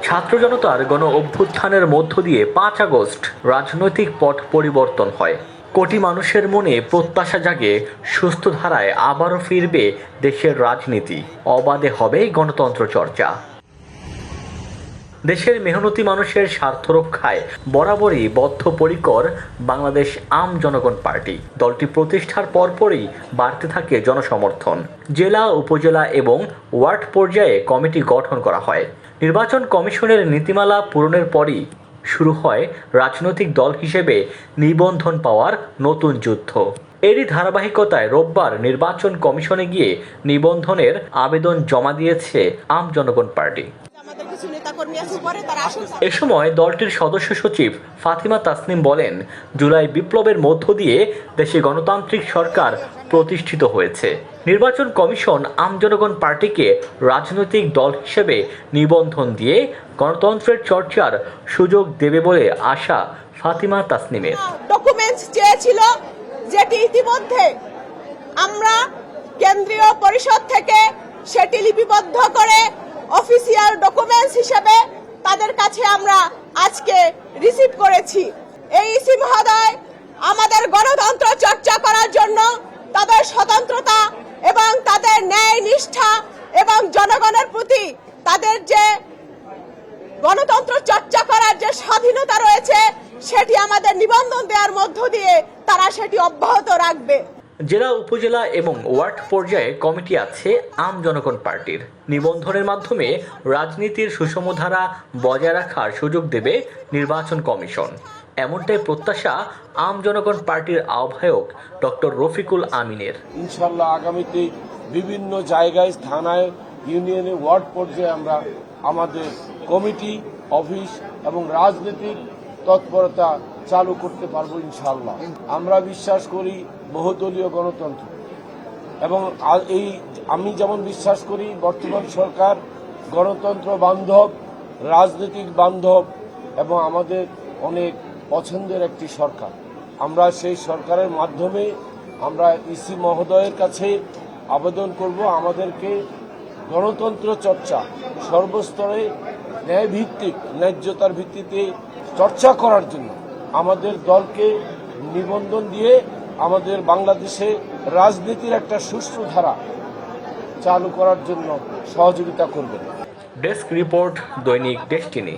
ছাত্র জনতার গণ অভ্যুত্থানের মধ্য দিয়ে ৫ আগস্ট রাজনৈতিক পট পরিবর্তন হয়। কোটি মানুষের মনে প্রত্যাশা জাগে সুস্থ ধারায় আবারও ফিরবে দেশের রাজনীতি, অবাধে হবে গণতন্ত্র চর্চা। দেশের মেহনতি মানুষের স্বার্থ রক্ষায় বরাবরই বদ্ধপরিকর বাংলাদেশ আম জনগণ পার্টি। দলটি প্রতিষ্ঠার পরপরই বাড়তে থাকে জনসমর্থন। জেলা, উপজেলা এবং ওয়ার্ড পর্যায়ে কমিটি গঠন করা হয়। নির্বাচন কমিশনের নীতিমালা পূরণের পরই শুরু হয় রাজনৈতিক দল হিসেবে নিবন্ধন পাওয়ার নতুন যুদ্ধ। এরই ধারাবাহিকতায় রোববার নির্বাচন কমিশনে গিয়ে নিবন্ধনের আবেদন জমা দিয়েছে আম জনগণ পার্টি। এ সময় দলটির সদস্য সচিব ফাতিমা তাসনিম বলেন, জুলাই বিপ্লবের মধ্য দিয়ে দেশে গণতান্ত্রিক সরকার প্রতিষ্ঠিত হয়েছে। নির্বাচন কমিশন আম জনগণ পার্টিকে রাজনৈতিক দল হিসেবে নিবন্ধন দিয়ে গণতন্ত্রের চর্চার সুযোগ দেবে বলে আশা ফাতিমা তাসনিমের। ডকুমেন্টস চেয়েছিল, যেটি ইতিমধ্যে আমরা কেন্দ্রীয় পরিষদ থেকে সেটি লিপিবদ্ধ করে অফিসিয়াল ডকুমেন্টস হিসেবে তাদের কাছে আমরা আজকে রিসিভ করেছি। এই ইসি মহোদয় আমাদের গণতন্ত্র চর্চা করার জন্য তাদের স্বতন্ত্রতা এবং তাদের ন্যায় নিষ্ঠা এবং জনগণের প্রতি তাদের যে গণতন্ত্র চর্চা করার যে স্বাধীনতা রয়েছে সেটি আমাদের নিবন্ধন দেওয়ার মধ্য দিয়ে তারা সেটি অব্যাহত রাখবে। জেলা, উপজেলা এবং ওয়ার্ড পর্যায়ে কমিটি আছে আম জনগণ পার্টির। নিবন্ধনের মাধ্যমে রাজনীতির সুষম ধারা বজায় রাখার সুযোগ দেবে নির্বাচন কমিশন, এমনটাই প্রত্যাশা আম জনগণ পার্টির আহ্বায়ক ডক্টর রফিকুল আমিনের। ইনশাল্লাহ আগামীতে বিভিন্ন জায়গায়, থানায়, ইউনিয়নে, ওয়ার্ড পর্যায়ে আমরা আমাদের কমিটি, অফিস এবং রাজনৈতিক তৎপরতা চালু করতে পারবো ইনশাল্লাহ। আমরা বিশ্বাস করি বহুদলীয় গণতন্ত্র এবং আমি যেমন বিশ্বাস করি বর্তমান সরকার গণতন্ত্র বান্ধব, রাজনৈতিক বান্ধব এবং আমাদের অনেক পছন্দের একটি সরকার। আমরা সেই সরকারের মাধ্যমে আমরা ইসি মহোদয়ের কাছে আবেদন করব আমাদেরকে গণতন্ত্র চর্চা সর্বস্তরে ন্যায়ভিত্তিক, ন্যায্যতার ভিত্তিতে চর্চা করার জন্য আমাদের দলকে নিবন্ধন দিয়ে আমাদের বাংলাদেশে রাজনীতির একটা সুষ্ঠু ধারা চালু করার জন্য সহযোগিতা করবেন। ডেস্ক রিপোর্ট, দৈনিক ডেস্টিনি।